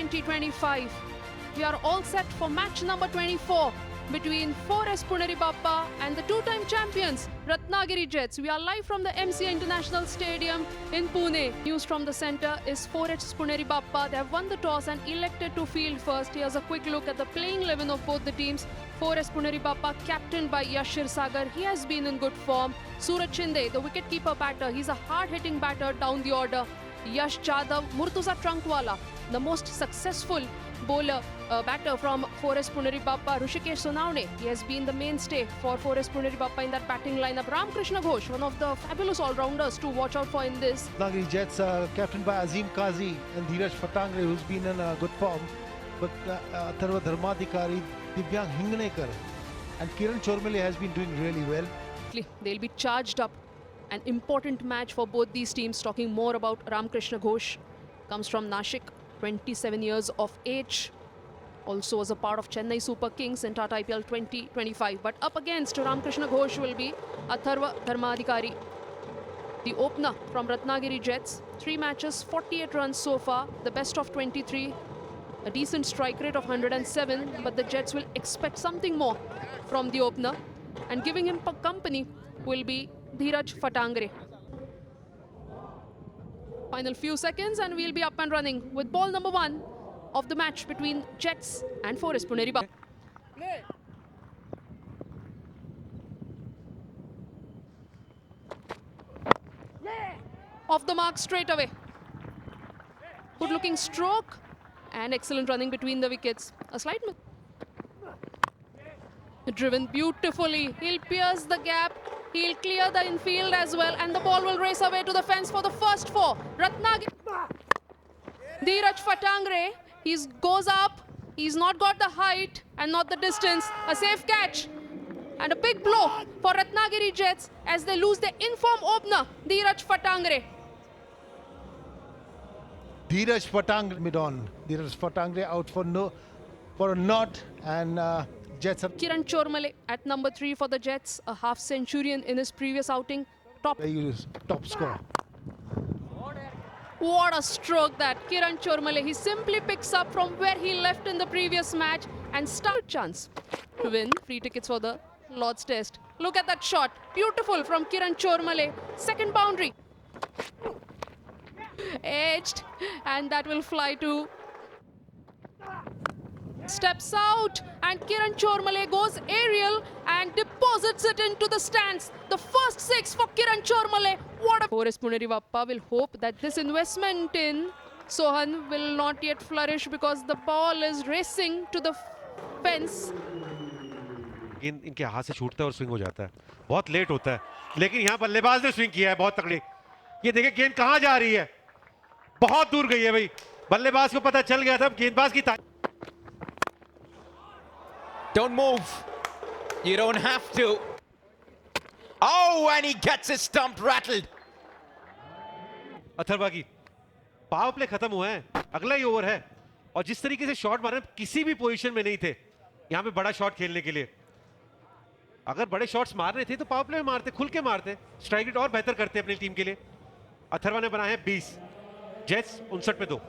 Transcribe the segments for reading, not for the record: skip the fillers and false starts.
2025. We are all set for match number 24 between 4S Punaribappa and the two-time champions Ratnagiri Jets. We are live from the MCA International Stadium in Pune. News from the centre is 4S Punaribappa. They have won the toss and elected to field first. Here's a quick look at the playing 11 of both the teams. 4S Punaribappa, captained by Yash Sagar. He has been in good form. Suraj Shinde, the wicket-keeper batter. He's a hard-hitting batter down the order. Yash Jadhav, Murtuza Trunkwala, the most successful bowler batter from 4S Punaribappa. Hrishikesh Sonawane, he has been the mainstay for 4S Punaribappa in that batting lineup. Ramkrishna Ghosh, one of the fabulous all-rounders to watch out for in this. Ratnagiri Jets captained by Azim Kazi and Dheeraj Fatangre, who's been in good form. But Atharva Dharmadhikari, Divyang Hinganekar and Kiran Chormale has been doing really well. They'll be charged up. An important match for both these teams. Talking more about Ramkrishna Ghosh, comes from Nashik, 27 years of age. Also was a part of Chennai Super Kings in Tata IPL 2025. But up against Ramkrishna Ghosh will be Atharva Dharmadhikari, the opener from Ratnagiri Jets. 3 matches, 48 runs so far, the best of 23. A decent strike rate of 107, but the Jets will expect something more from the opener. And giving him company will be Dheeraj Fatangre. Final few seconds and we'll be up and running with ball number 1 of the match between Jets and 4S Punaribappa. Off the mark straight away. Good looking stroke and excellent running between the wickets. A slight driven beautifully. He'll pierce the gap. He'll clear the infield as well, and the ball will race away to the fence for the first 4. Ratnagiri. Dheeraj Fatangre, he goes up. He's not got the height and not the distance. A safe catch and a big blow for Ratnagiri Jets as they lose their in-form opener, Dheeraj Fatangre. Dheeraj Fatangre mid-on. Dheeraj Fatangre out for a knot, and Jets are Kiran Chormale at number 3 for the Jets, a half centurion in his previous outing. Top score. What a stroke that Kiran Chormale. He simply picks up from where he left in the previous match and started chance to win free tickets for the Lord's Test. Look at that shot. Beautiful from Kiran Chormale. Second boundary. Edged, and that will fly to steps out, and Kiran Chormale goes aerial and deposits it into the stands. The first 6 for Kiran Chormale. What a 4S Punaribappa will hope that this investment in Sohan will not yet flourish because the ball is racing to the fence. इनके हाथ से छूटता है और swing हो जाता है, बहुत लेट होता है, लेकिन यहाँ बल्लेबाज ने स्विंग किया है बहुत तगड़ी. ये देखिए गेंद कहाँ जा रही है, बहुत दूर गई है भाई. बल्लेबाज को पता चल गया था गेंदबाज की Don't move. You don't have to. Oh, and he gets his stump rattled. Atharva की पावर प्ले खत्म हुआ है, अगला ही ओवर है. और जिस तरीके से शॉट मारे, किसी भी पोजीशन में नहीं थे यहाँ पे बड़ा शॉट खेलने के लिए. अगर बड़े शॉट्स मारने थे तो पावर प्ले में मारते, खुल के मारते, स्ट्राइक रेट और बेहतर करते अपनी टीम के लिए. अथर्वा ने बनाए 20, जेट्स 59 पे 2.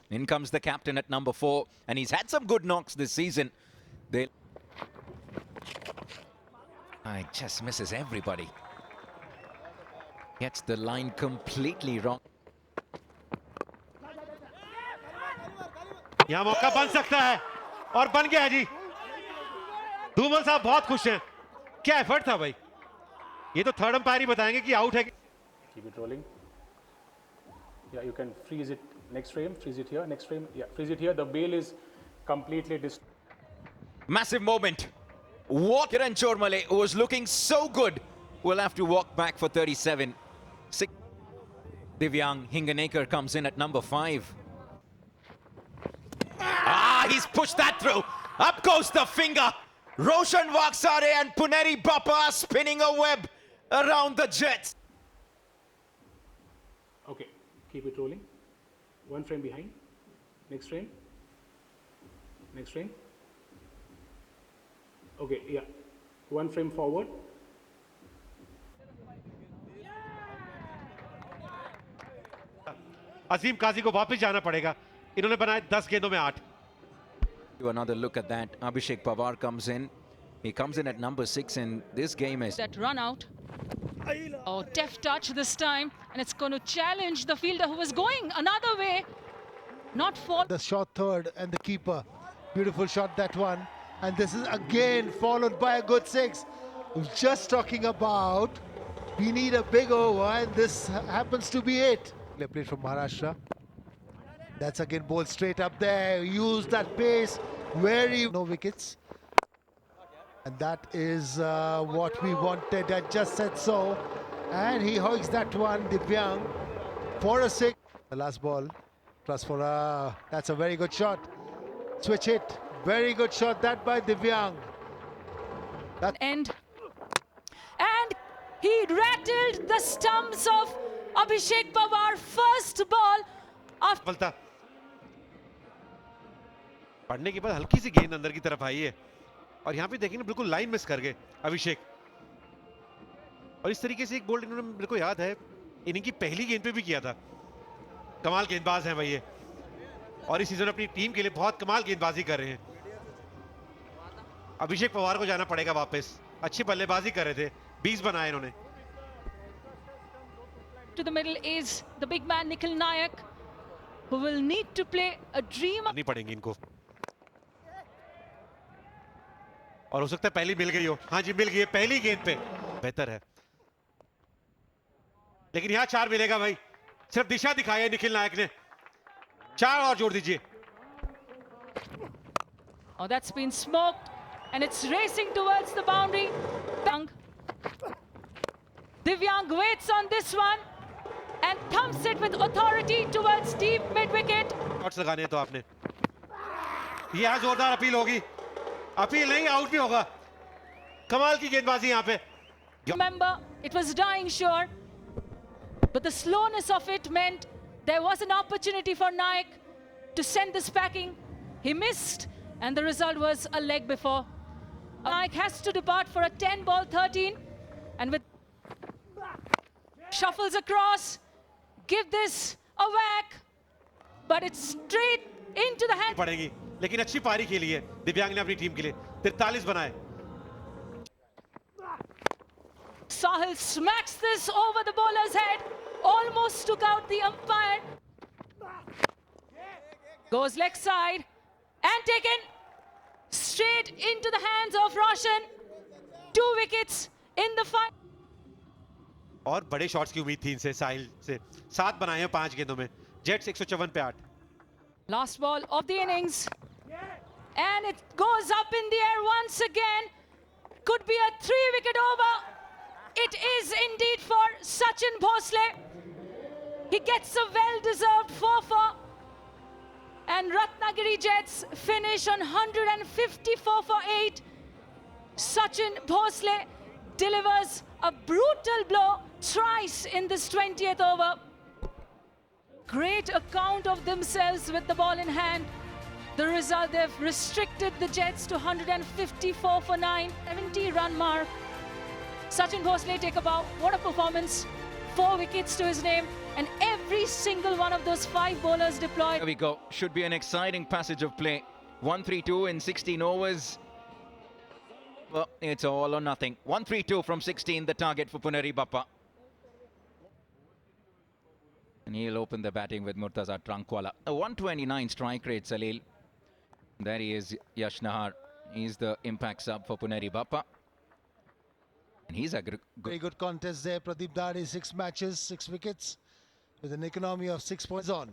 In comes the captain at number 4, and he's had some good knocks this season. It just misses everybody. Gets the line completely wrong. यहाँ मौका बन सकता है और बन गया जी. धूमल साहब बहुत खुश हैं. क्या एफर्ट था भाई. ये तो थर्ड अंपायर ही बताएंगे कि आउट है. Keep it rolling. Yeah, you can freeze it next frame, freeze it here, next frame. Yeah, freeze it here. The bail is completely Massive moment. What Kiran Chormale, who was looking so good, will have to walk back for 37. Divyang Hinganekar comes in at number 5. He's pushed that through. Up goes the finger. Roshan Vaksare and Punaribappa are spinning a web around the Jets. Okay, keep it rolling. 1 frame behind. Next frame. Next frame. Okay, yeah. 1 frame forward. अजीम काजी को वापस जाना पड़ेगा. इन्होंने बनाए 10 गेंदों में 8. Another look at that. Abhishek Pawar comes in. He comes in at number 6, and this game is That run out. Oh, deft touch this time, and it's going to challenge the fielder who was going another way. Not fall. The short third and the keeper. Beautiful shot, that one. And this is again followed by a good 6. Just talking about, we need a big over, and this happens to be it. They played from Maharashtra. That's again ball straight up there. Use that pace. Very no wickets. And that is what we wanted. I just said so. And he hoiks that one, Divyang, for a 6. The last ball. Plus for that's a very good shot. Switch hit. Very good shot that by Divyang. And he rattled the stumps of Abhishek Pawar. First ball after. सफलता. पढ़ने के बाद हल्की सी गेंद अंदर की तरफ आई है और यहाँ पे देखिए ना बिल्कुल लाइन मिस कर गए अभिषेक. और इस तरीके से एक बोल्ड इन्होंने मेरे को याद है इन्हीं की पहली गेंद पे भी किया था. कमाल गेंदबाज हैं भाई ये और इस सीजन अपनी टीम के लिए बहुत कमाल गेंदबाजी कर रहे हैं. अभिषेक पवार को जाना पड़ेगा वापस. अच्छी बल्लेबाजी कर रहे थे. 20 बनाए इन्होंने. To the middle is the big man Nikhil Nayak, who will need to play a dream. नहीं पड़ेंगे इनको. और हो सकता है पहली मिल गई हो. हाँ जी मिल गई है पहली गेंद पे. बेहतर है लेकिन यहाँ 4 मिलेगा भाई. सिर्फ दिशा दिखाई है निखिल नायक ने. 4 और जोड़ दीजिए. Oh, that's been smoked, and it's racing towards the boundary. Divyang waits on this one and thumps it with authority towards deep mid-wicket. Shots लगाने हैं तो आपने. ये यहाँ जोरदार अपील होगी. अपील नहीं आउट भी होगा. कमाल की गेंदबाजी यहाँ पे. Remember, it was dying sure, but the slowness of it meant there was an opportunity for Nayak to send this packing. He missed, and the result was a leg before. Nayak has to depart for a 10-ball 13, and with shuffles across, give this a whack, but it's straight into the hand. पड़ेगी लेकिन अच्छी पारी खेली है दिव्यांग ने अपनी team के लिए. 43 बनाए. Sahil smacks this over the bowler's head, almost took out the umpire. Goes leg side and taken straight into the hands of Roshan. 2 wickets in the final. और बड़े शॉट्स की उम्मीद थी इनसे. साहिल से 7 बनाए हैं 5 गेंदों में. जेट्स 154 पे 8. Last ball of the innings, and it goes up in the air once again. Could be a 3-wicket over. It is indeed for Sachin Bhosle. He gets a well-deserved 4-4, and Ratnagiri Jets finish on 154 for 8. Sachin Bhosle delivers a brutal blow thrice in this 20th over. Great account of themselves with the ball in hand. The result, they've restricted the Jets to 154 for 9, 70-run mark. Sachin Bhosle take a bow. What a performance. 4 wickets to his name, and every single one of those 5 bowlers deployed. There we go. Should be an exciting passage of play. 132 in 16 overs. Well, it's all or nothing. 132 from 16, the target for Puneri Bappa. And he'll open the batting with Murtaza Tranquala. A 129 strike rate, Salil. There he is, Yash Nahar. He's the impact sub for Puneri Bappa. And he's a Very good contest there. Pradeep Dade, 6 matches, 6 wickets, with an economy of 6 points on.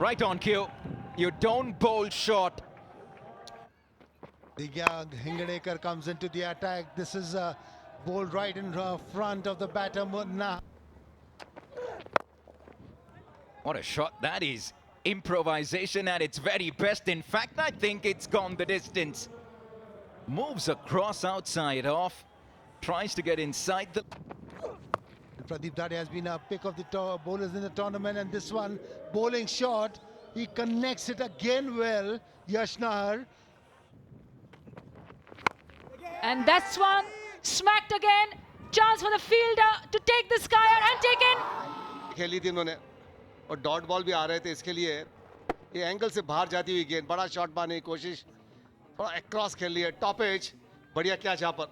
right on cue. You don't bowl short. Divyang Hingadekar comes into the attack. This is bowled right in front of the batter, Munna. What a shot that is. Improvisation at its very best. In fact, I think it's gone the distance. Moves across outside off. Tries to get inside the... Pradeep Dade has been a pick of the bowlers in the tournament, and this one, bowling short, he connects it again well, Yash Nahar. And that's one smacked again. Chance for the fielder to take the skyer and take in. खेली थी उन्होंने और dot ball भी आ रहे थे इसके लिए ये एंगल से बाहर जाती हुई गेंद बड़ा शॉट मारने की कोशिश थोड़ा क्रॉस खेल लिया टॉप एज बढ़िया कैच यहाँ पर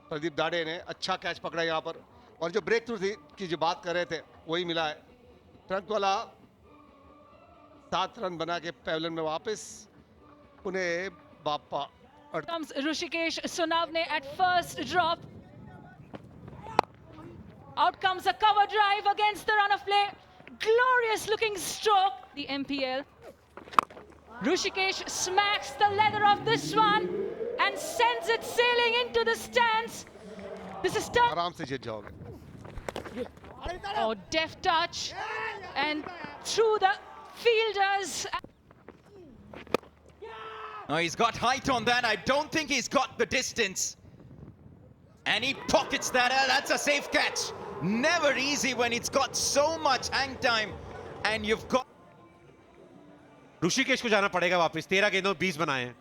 प्रदीप दाड़े ने अच्छा कैच पकड़ा यहाँ पर और जो ब्रेक थ्रू थी की जो बात कर रहे थे वही मिला है ट्रंक वाला 7 रन बना के पैवेलियन में वापस पुणे बाप्पा और Comes Rushikesh Sunavne at first drop. Out comes a cover drive against the run of play. Glorious looking stroke. The MPL. Rushikesh smacks the leather of this one and sends it sailing into the stands. This is tough. आराम से जीत जाओगे Oh, deft touch and through the fielders. No, he's got height on that. I don't think he's got the distance. And he pockets that. That's a safe catch. Never easy when it's got so much hang time. And you've got... Rishikesh को जाना पड़ेगा वापस 13 गेंदों 20 बनाए हैं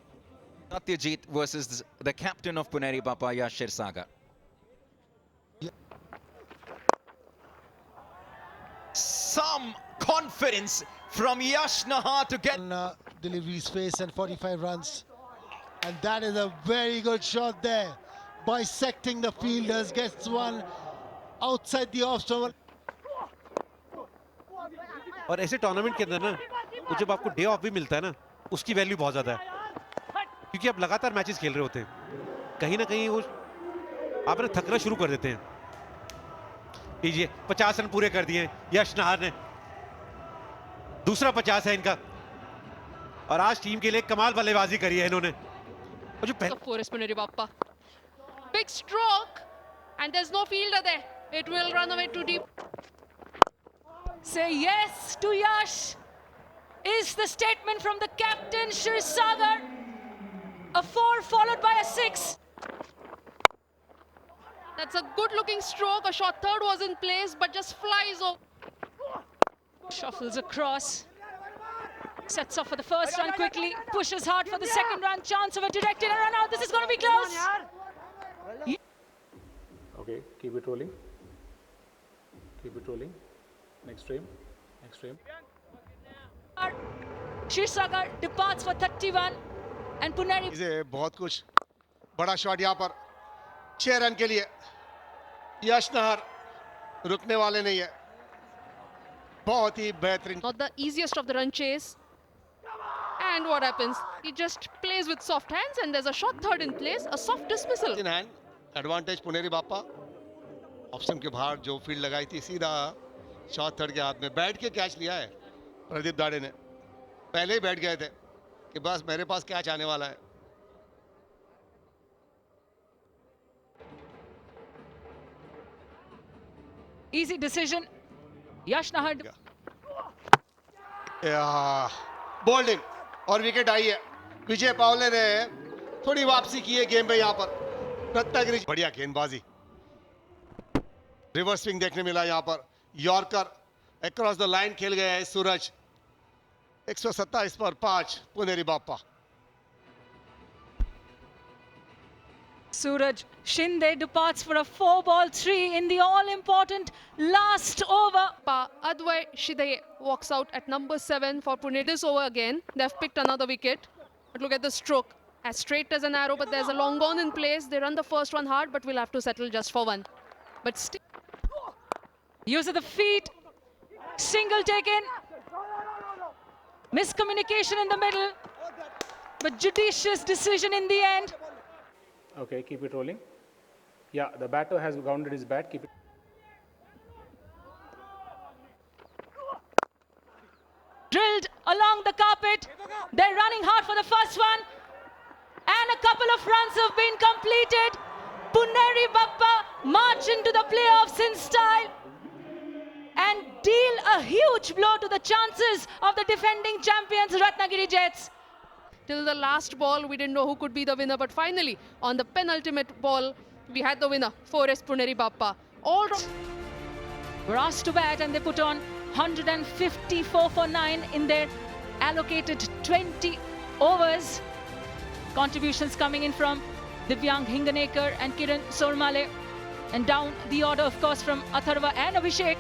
Satyajit versus the captain of Puneri Bappa, Yash Sagar. Some confidence from Yash Nahar to get... Delivery's face and 45 runs. And that is a very good shot there. Bisecting the fielders, gets one outside the off stump. और ऐसे tournament के अंदर ना तो जब आपको day of भी मिलता है ना उसकी वैल्यू बहुत ज्यादा है क्योंकि आप लगातार मैचेस खेल रहे होते हैं कहीं ना कहीं वो आप ना थकना शुरू कर देते हैं लीजिए 50 रन पूरे कर दिए यश नहार ने दूसरा 50 है इनका और आज टीम के लिए कमाल बल्लेबाजी करी है इन्होंने और जो For Puneri Bappa. Big stroke, and there's no fielder there. It will run away too deep. Say yes to Yash is the statement from the captain Sagar. A 4 followed by a 6. That's a good-looking stroke. A short third was in place, but just flies over. Shuffles across. Sets off for the first run quickly. Pushes hard for the second run. Chance of a direct in a run out. This is going to be close. Okay, keep it rolling. Keep it rolling. Next frame. Next frame. Sagar departs for 31 and Puneri. इसे बहुत कुछ बड़ा shot यहाँ पर 6 run के लिए यश नहर रुकने वाले नहीं है बहुत ही बेहतरीन Not the easiest of the run chase. And what happens? He just plays with soft hands, and there's a short third in place, a soft dismissal. In hand advantage Puneri Bappa option के बाहर जो फील्ड लगाई थी सीधा shot third के हाथ में बैठ के कैच लिया है प्रदीप दाड़े ने पहले ही बैठ गए थे कि बस मेरे पास कैच आने वाला है Easy decision. Yash Nahar. Boulding और विकेट आई है विजय पावले ने थोड़ी वापसी की है गेम में यहाँ पर रत्नागिरी बढ़िया गेंदबाजी रिवर्स स्विंग देखने मिला यहाँ पर यॉर्कर अक्रॉस द लाइन खेल गया है सूरज 127 पर 5 Puneri Bappa Suraj Shinde departs for a 4-ball-3 in the all-important last over. Advai Shide walks out at number 7 for Pune. This over again. They've picked another wicket. But look at the stroke. As straight as an arrow, but there's a long on in place. They run the first one hard, but we'll have to settle just for one. But still... Use of the feet. Single taken. Miscommunication in the middle. But judicious decision in the end. Okay, keep it rolling. Yeah, the batter has grounded his bat. Keep it. Drilled along the carpet. They're running hard for the first one. And a couple of runs have been completed. Puneri Bappa march into the playoffs in style and deal a huge blow to the chances of the defending champions Ratnagiri Jets. Till the last ball, we didn't know who could be the winner. But finally, on the penultimate ball, we had the winner, Forest Puneri Bappa. All Were asked to bat and they put on 154 for 9 in their allocated 20 overs. contributions coming in from Divyang Hinganekar and Kiran Sormale. And down the order, of course, from Atharva and Abhishek.